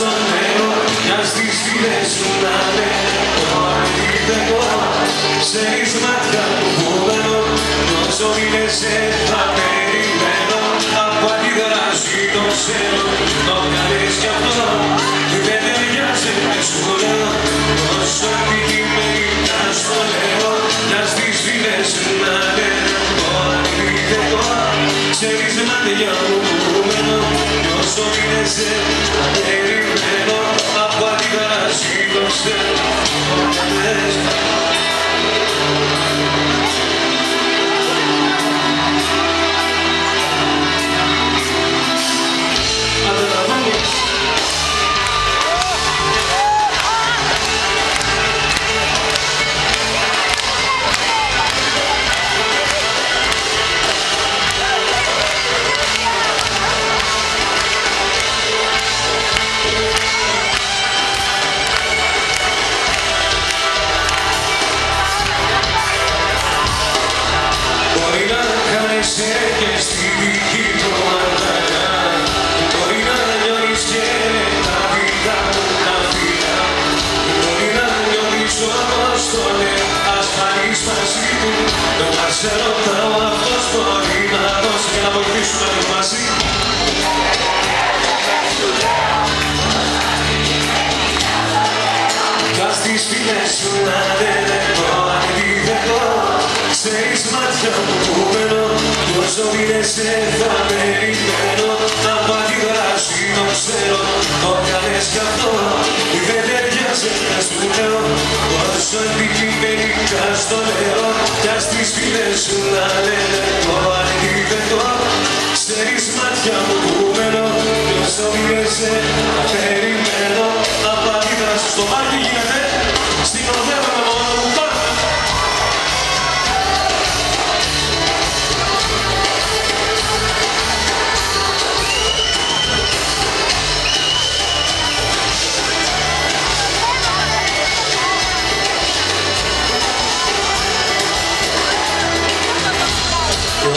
στο νερό, για στις φίλες σου να λένε το αντίθετο. Ξέρεις μάτια που μένω, τόσο μήνες θα περιμένω. Από αντίδραση το ξέρω, το κάνεις κι αυτό. Δεν ταιριάζει με σου λέω, τόσο αντικειμενικά στο λέω. Για στις φίλες σου να λένε το αντίθετο. Ξέρεις μάτια που μένω, τόσο μήνες θα περιμένω. Από αντίδραση το ξέρω, το κάνεις κι αυτό. Και στη δική του αγκαλιά μπορεί να νιώνεις και τα δικά μου τα φιλιά. Μπορεί να νιώνεις όπως το λέω, ασφαλής μαζί του. Εγώ σε ρωτάω, αυτός μπορεί να δώσει και να βοηθήσουμε το μαζί. Κι ας τις φίλες σου να λένε το αντίθετο. Ξέρεις μάτια μου που μένω, τόσο μήνες θα περιμένω. Από αντίδραση το ξέρω, το κάνεις κι αυτό. Δεν ταιριάζει να σου λέω, τόσο αντικειμενικά στο λέω. Κι ας τις φίλες σου να λένε το αντίθετο. Ξέρεις μάτια μου που μένω, τόσο μήνες θα περιμένω. Από αντίδραση στο μάτι γίνεται, στην οδεύω με μόνο μου τώρα.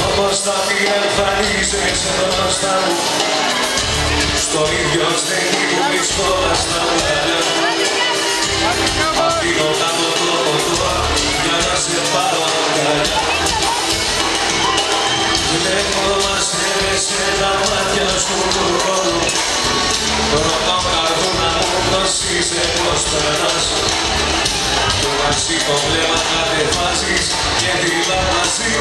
Όπως θα εμφανίζεσαι μπροστά μου, στο ίδιο στέχνη που βρισκόμασταν ουδαλιά. Αφήνω κάτω το ποτό για να σε πάρω αγκαλιά. Βλέπω μαστεύεσαι τα μάτια σου του χρόνου. Ρωτάω καρδούνα μου πως είσαι, πως περνάς. Το μαζί το βλέμμα κατεβάζεις και δίπλα μαζί.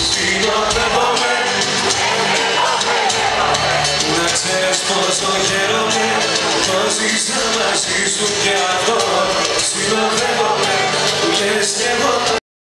Συνοδεύομαι, να ξέρεις πόσο χαίρομαι, πως ζήσα μαζί σου και αυτό. Συνοδεύομαι, λες και